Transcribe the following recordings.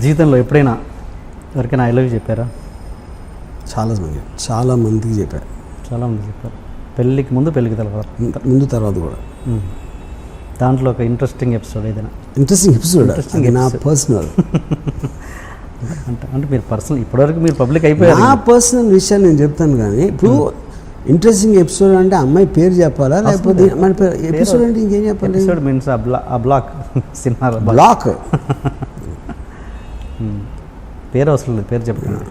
జీవితంలో ఎప్పుడైనా ఎవరికైనా ఐ లవ్ యూ చెప్పారా? చాలా మందికి చెప్పారు. చాలామంది చెప్పారు. పెళ్ళికి ముందు, పెళ్ళికి తర్వాత, ముందు తర్వాత కూడా. దాంట్లో ఒక ఇంట్రెస్టింగ్ ఎపిసోడ్ ఏదైనా? ఇంట్రెస్టింగ్ ఎపిసోడ్ అది నా పర్సనల్. అంటే మీరు పర్సనల్ ఇప్పటివరకు మీరు పబ్లిక్ అయిపోయారు. నా పర్సనల్ విషయాలు నేను చెప్తాను, కానీ ఇప్పుడు ఇంట్రెస్టింగ్ ఎపిసోడ్ అంటే అమ్మాయి పేరు చెప్పాలా, లేకపోతే మన ఎపిసోడ్ అంటే ఇంకేం చెప్పాలి? ఎపిసోడ్ మీన్స్ ఆ బ్లాక్ సినిమా బ్లాక్ పేరు అవసరం లేదు, పేరు చెప్పండి.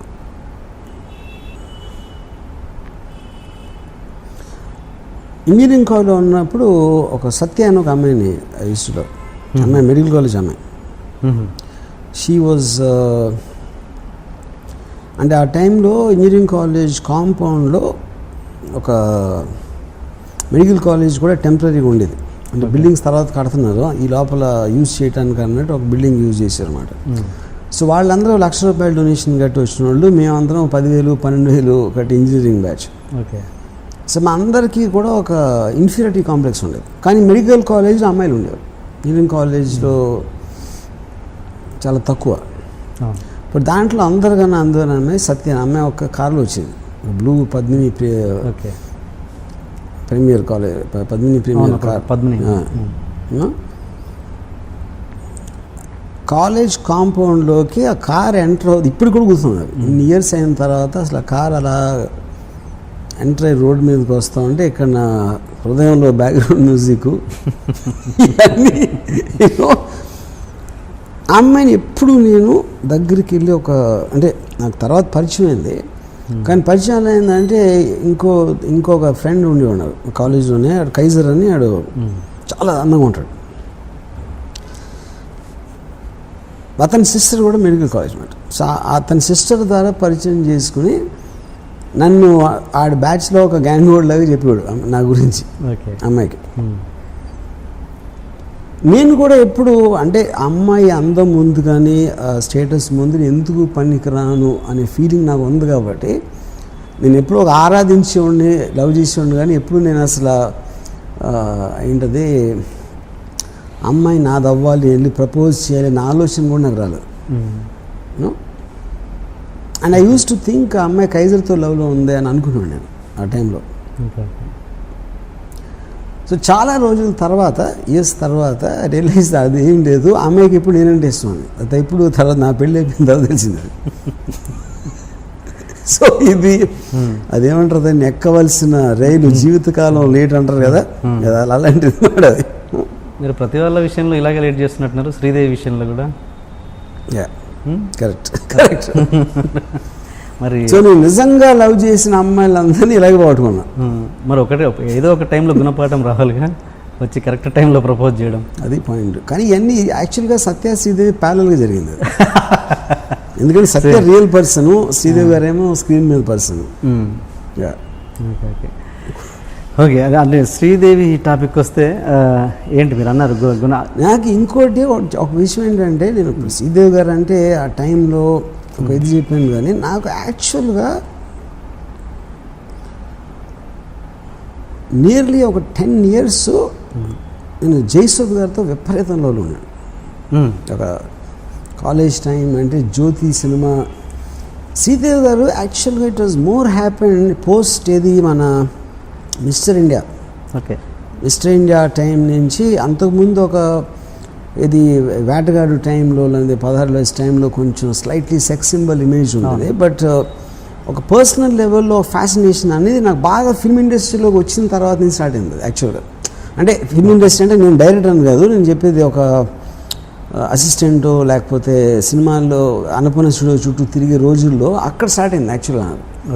ఇంజనీరింగ్ కాలేజ్లో ఉన్నప్పుడు ఒక సత్య అని ఒక అమ్మాయిని ఇష్టం. అమ్మాయి మెడికల్ కాలేజ్ అమ్మాయి. షీ వాజ్ అంటే ఆ టైంలో ఇంజనీరింగ్ కాలేజ్ కాంపౌండ్లో ఒక మెడికల్ కాలేజ్ కూడా టెంపరీగా ఉండేది. అంటే బిల్డింగ్స్ తర్వాత కడుతున్నారు, ఈ లోపల యూజ్ చేయడానికి అన్నట్టు ఒక బిల్డింగ్ యూజ్ చేశారు అనమాట. సో వాళ్ళందరూ ₹1,00,000 డొనేషన్ కట్టి వచ్చిన వాళ్ళు, మేమందరం 10,000 12,000 కట్టి ఇంజనీరింగ్ బ్యాచ్. ఓకే. సో మా అందరికీ కూడా ఒక ఇన్ఫీరియారిటీ కాంప్లెక్స్ ఉండేది. కానీ మెడికల్ కాలేజ్లో అమ్మాయిలు ఉండేవారు, ఇంజనీరింగ్ కాలేజ్లో చాలా తక్కువ. ఇప్పుడు దాంట్లో అందరికన్నా అమ్మాయి సత్య అమ్మాయి ఒక కార్లో వచ్చింది, blue Padmini Premier college, Padmini Premier car. College కాంపౌండ్లోకి ఆ కార్ ఎంటర్ అవుతుంది. ఇప్పుడు కూడా కూర్చున్నారు, ఇన్ని ఇయర్స్ అయిన తర్వాత అసలు ఆ కార్ అలా ఎంటర్ అయ్యి రోడ్ మీదకి వస్తూ ఉంటే ఇక్కడ నా హృదయంలో బ్యాక్గ్రౌండ్ మ్యూజిక్ ఇవన్నీ. ఆ అమ్మాయిని ఎప్పుడు నేను దగ్గరికి వెళ్ళి అంటే నాకు తర్వాత పరిచయం అయింది, కానీ పరిచయం ఏంటంటే ఇంకొక ఫ్రెండ్ ఉండి ఉన్నారు కాలేజ్లోనే, ఆడు కైజర్ అని, ఆడు చాలా అందంగా ఉంటాడు. అతని సిస్టర్ కూడా మెడికల్ కాలేజ్ అన్నమాట. సో అతని సిస్టర్ ద్వారా పరిచయం చేసుకుని నన్ను ఆడ బ్యాచ్లో ఒక గ్యాంగ్ వార్డ్ లాగా చెప్పాడు నా గురించి అమ్మాయికి. నేను కూడా ఎప్పుడు అంటే అమ్మాయి అందం ముందు కానీ స్టేటస్ ముందు ఎందుకు పనికిరాను అనే ఫీలింగ్ నాకు ఉంది కాబట్టి నేను ఎప్పుడు ఒక ఆరాధించేవాడిని, లవ్ చేసేవాడిని, కానీ ఎప్పుడు నేను అసలు ఏంటది అమ్మాయి నాది అవ్వాలి, వెళ్ళి ప్రపోజ్ చేయాలి నా ఆలోచన కూడా నాకు రాలేదు. And I use to think ఆ అమ్మాయి కైజర్తో లవ్లో ఉంది అని అనుకున్నాను నేను ఆ టైంలో. సో చాలా రోజుల తర్వాత, ఇయర్స్ తర్వాత రియలైజ్ అది ఏం లేదు, అమ్మాయికి ఇప్పుడు నేనంటే ఇష్టం అని. అది ఇప్పుడు తర్వాత నా పెళ్ళి అయిపోయిన తర్వాత తెలిసింది అది. సో ఇది అదేమంటారు, దాన్ని ఎక్కవలసిన రైలు జీవితకాలం లేట్ అంటారు కదా, అలాంటిది మాట అది. మీరు ప్రతి వాళ్ళ విషయంలో ఇలాగే లేట్ చేస్తున్నట్టున్నారు, శ్రీదేవి విషయంలో కూడా. కరెక్ట్. మరి సో నేను నిజంగా లవ్ చేసిన అమ్మాయిలందరినీ ఇలాగే పట్టుకున్నా. మరి ఏదో ఒక టైంలో గుణపాఠం రావాలిగా, వచ్చి కరెక్ట్ టైంలో ప్రపోజ్ చేయడం, అది పాయింట్. కానీ ఇవన్నీ యాక్చువల్గా సత్య శ్రీదేవి ప్యారల్గా జరిగింది. ఎందుకంటే సత్య రియల్ పర్సన్, శ్రీదేవి గారేమో స్క్రీన్ మీద పర్సన్. ఓకే, అంటే శ్రీదేవి టాపిక్ వస్తే ఏంటి మీరు అన్నారు గుణ. నాకు ఇంకోటి ఒక విషయం ఏంటంటే, నేను శ్రీదేవి గారు అంటే ఆ టైంలో ఒక ఇది చెప్పాను, కానీ నాకు యాక్చువల్గా నియర్లీ ఒక 10 years నేను జయసుధ్ గారితో విపరీతంలో ఉన్నాను. ఒక కాలేజ్ టైం అంటే జ్యోతి సినిమా. శ్రీదేవి గారు యాక్చువల్గా it was more happen post ఏది మన mister India. Okay, mister India time నుంచి అంతకుముందు ఒక ఇది వేటగాడు టైంలో లేదా 16 టైంలో కొంచెం స్లైట్లీ సెక్స్ సింబల్ ఇమేజ్ ఉంటుంది. బట్ ఒక పర్సనల్ లెవెల్లో ఫ్యాసినేషన్ అనేది నాకు బాగా ఫిల్మ్ ఇండస్ట్రీలోకి వచ్చిన తర్వాత నుంచి స్టార్ట్ అయింది యాక్చువల్గా. అంటే ఫిల్మ్ ఇండస్ట్రీ అంటే నేను డైరెక్టర్ అని కాదు, నేను చెప్పేది ఒక అసిస్టెంట్ లేకపోతే సినిమాల్లో అన్నపూర్ణ స్టూడియో చుట్టూ తిరిగే రోజుల్లో అక్కడ స్టార్ట్ అయింది యాక్చువల్గా.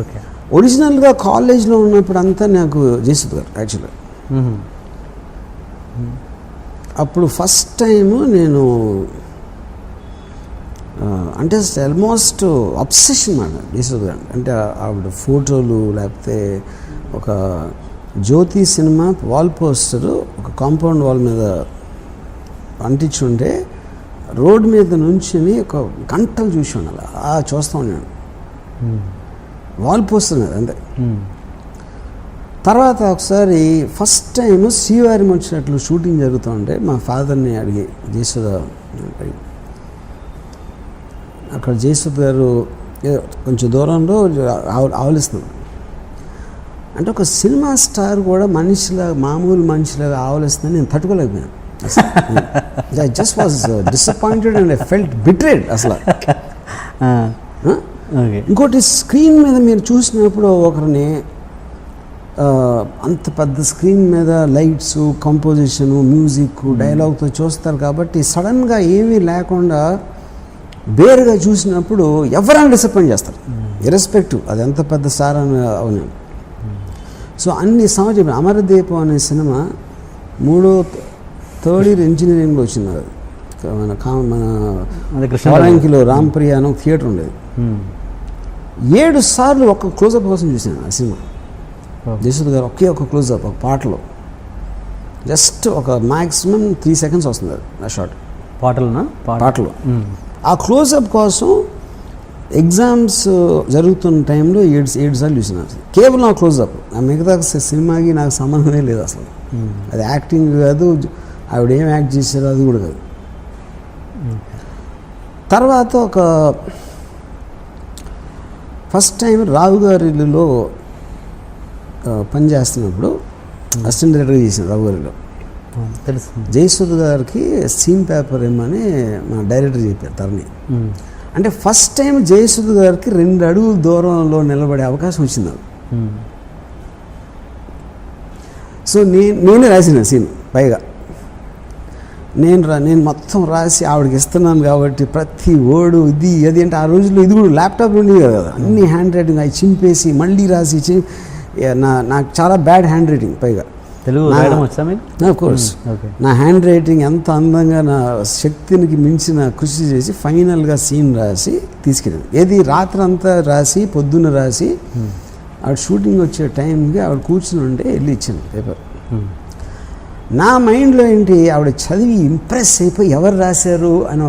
ఓకే, ఒరిజినల్గా కాలేజ్లో ఉన్నప్పుడు అంతా నాకు జయసుధ్ గారు యాక్చువల్గా. అప్పుడు ఫస్ట్ టైము నేను అంటే ఆల్మోస్ట్ అబ్సెషన్ మాట జయసుధ్ గారు అంటే. ఆవిడ ఫోటోలు లేకపోతే ఒక జ్యోతి సినిమా వాల్ పోస్టరు ఒక కాంపౌండ్ వాల్ మీద అంటించుంటే రోడ్ మీద నుంచుని ఒక గంటలు చూసి ఉండాలి, అలా చూస్తూ ఉన్నాను. వాల్ పోస్టర్ మీద అంతే. తర్వాత ఒకసారి ఫస్ట్ టైం శ్రీవారిని వచ్చినట్లు షూటింగ్ జరుగుతూ ఉంటే మా ఫాదర్ని అడిగి జయసుధ అక్కడ జయసుద్ గారు కొంచెం దూరంలో ఆవలిస్తున్నారు. అంటే ఒక సినిమా స్టార్ కూడా మనిషిలాగా, మామూలు మనిషిలాగా ఆవలిస్తుందని నేను తట్టుకోలేకపోయాను. I just was disappointed and I felt betrayed అసలు. ఇంకోటి, స్క్రీన్ మీద మీరు చూసినప్పుడు ఒకరిని అంత పెద్ద స్క్రీన్ మీద లైట్స్, కంపోజిషను, మ్యూజిక్, డైలాగ్తో చూస్తారు కాబట్టి సడన్గా ఏమీ లేకుండా బేరుగా చూసినప్పుడు ఎవరైనా డిసప్పాయింట్ చేస్తారు, ఇర్రెస్పెక్టివ్ అది ఎంత పెద్ద స్టార్ అని అవును. సో అన్ని సంవత్సరం అమరదీపం అనే సినిమా థర్డ్ ఇయర్ ఇంజనీరింగ్లో వచ్చింది. మన కృష్ణాలంకిలో రాంప్రియ అని ఒక థియేటర్ ఉండేది. 7 సార్లు ఒక క్లోజప్ కోసం చూసాను ఆ సినిమా. జయసుద్ గారు ఒకే ఒక క్లోజప్, ఒక పాటలో జస్ట్ ఒక మ్యాక్సిమం 3 seconds వస్తుంది అది ఆ షాట్ పాటలో. ఆ క్లోజప్ కోసం ఎగ్జామ్స్ జరుగుతున్న టైంలో 7 సార్లు చూసిన కేవలం ఆ క్లోజప్. ఆ మిగతా సినిమాకి నాకు సంబంధమే లేదు అసలు. అది యాక్టింగ్ కాదు, ఆవిడ ఏం యాక్ట్ చేశారో అది కూడా కాదు. తర్వాత ఒక ఫస్ట్ టైం రావు గారి ఇల్లులో పనిచేస్తున్నప్పుడు అసిస్టెంట్ డైరెక్టర్గా చేశాను రావు గారిలో. తెలుసు. జయసుద్ గారికి సీన్ పేపర్ ఏమని మా డైరెక్టర్ చెప్పారు తరణి. అంటే ఫస్ట్ టైం జయసుద్ గారికి 2 అడుగుల దూరంలో నిలబడే అవకాశం వచ్చింది నాకు. సో నేనే రాసిన సీన్. పైగా నేను మొత్తం రాసి ఆవిడకి ఇస్తున్నాను కాబట్టి ప్రతి వర్డు ఇది అది అంటే ఆ రోజుల్లో ఇది కూడా ల్యాప్టాప్ ఉండేది కదా, అన్ని హ్యాండ్ రైటింగ్ అవి చింపేసి మళ్ళీ రాసి నాకు చాలా బ్యాడ్ హ్యాండ్ రైటింగ్. పైగా ఆఫ్ కోర్స్ నా హ్యాండ్ రైటింగ్ ఎంత అందంగా నా శక్తికి మించిన కృషి చేసి ఫైనల్గా సీన్ రాసి తీసుకెళ్ళింది. ఏది రాత్రి అంతా రాసి పొద్దున్న రాసి ఆవిడ షూటింగ్ వచ్చే టైంకి ఆవిడ కూర్చుని ఉంటే వెళ్ళి ఇచ్చాను పేపర్. నా మైండ్లో ఏంటి, ఆవిడ చదివి ఇంప్రెస్ అయిపోయి ఎవరు రాశారు అని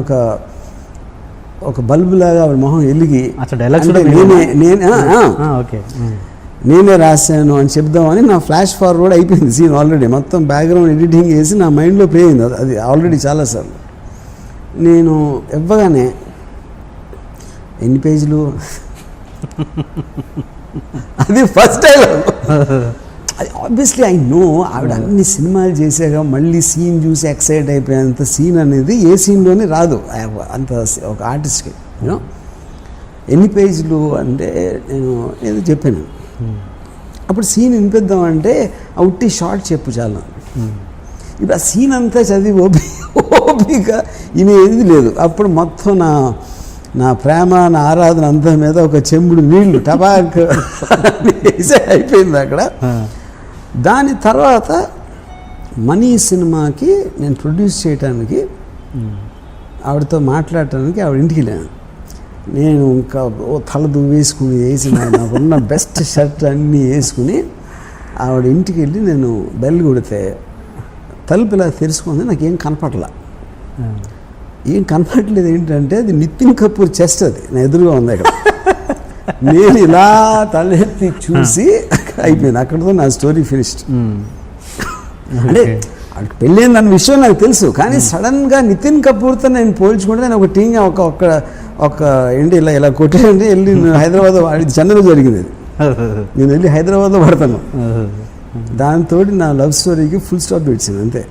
ఒక బల్బులాగా ఆవిడ మొహం వెలిగి నేనే రాశాను అని చెప్దామని నా ఫ్లాష్ ఫార్వర్డ్ అయిపోయింది సీన్. ఆల్రెడీ మొత్తం బ్యాక్గ్రౌండ్ ఎడిటింగ్ చేసి నా మైండ్లో ప్లే అయింది అది ఆల్రెడీ చాలాసార్లు. నేను ఇవ్వగానే ఎన్ని పేజీలు అది ఫస్ట్ డైలాగ్. అది ఆబ్వియస్లీ ఐ నో ఆవిడ అన్ని సినిమాలు చేశాక మళ్ళీ సీన్ చూసి ఎక్సైట్ అయిపోయేంత సీన్ అనేది ఏ సీన్లోనే రాదు అంత ఒక ఆర్టిస్ట్కి. యూనో ఎన్ని పేజీలు అంటే నేను ఏదో చెప్పాను. అప్పుడు సీన్ వినిపిద్దామంటే ఉట్టి షార్ట్ చెప్పు చాలా. ఇప్పుడు ఆ సీన్ అంతా చదివి ఓపిక ఏది లేదు. అప్పుడు మొత్తం నా ప్రేమ, నా ఆరాధన అంతా మీద ఒక చెంబుడు నీళ్లు టబాక్ వేసే అయిపోయింది అక్కడ. దాని తర్వాత మనీ సినిమాకి నేను ప్రొడ్యూస్ చేయడానికి ఆవిడతో మాట్లాడటానికి ఆవిడ ఇంటికి వెళ్ళాను. నేను ఇంకా తల దువ్వేసుకుని వేసి నాకున్న బెస్ట్ షర్ట్ అన్నీ వేసుకుని ఆవిడ ఇంటికి వెళ్ళి నేను బెల్ కొడితే తలుపు ఇలా తెరుచుకుంది. నాకేం కనపడలా. ఏం కనపడలేదు ఏంటంటే అది నితిన్ కపూర్ చెస్ట్, అది నా ఎదురుగా ఉంది అక్కడ. నేను ఇలా తలెత్తి చూసి అయిపోయింది, అక్కడితో నా స్టోరీ ఫినిష్డ్. అంటే అక్కడికి పెళ్ళైందన్న విషయం నాకు తెలుసు, కానీ సడన్గా నితిన్ కపూర్తో నేను పోల్చుకుంటే నేను ఒక టీంగా ఒక ఏంటి ఇలా కొట్టేయండి వెళ్ళి హైదరాబాద్ చెన్నైలో జరిగింది. నేను వెళ్ళి హైదరాబాద్లో పడతాను. దాంతో నా లవ్ స్టోరీకి ఫుల్ స్టాప్ పెట్టాను అంతే.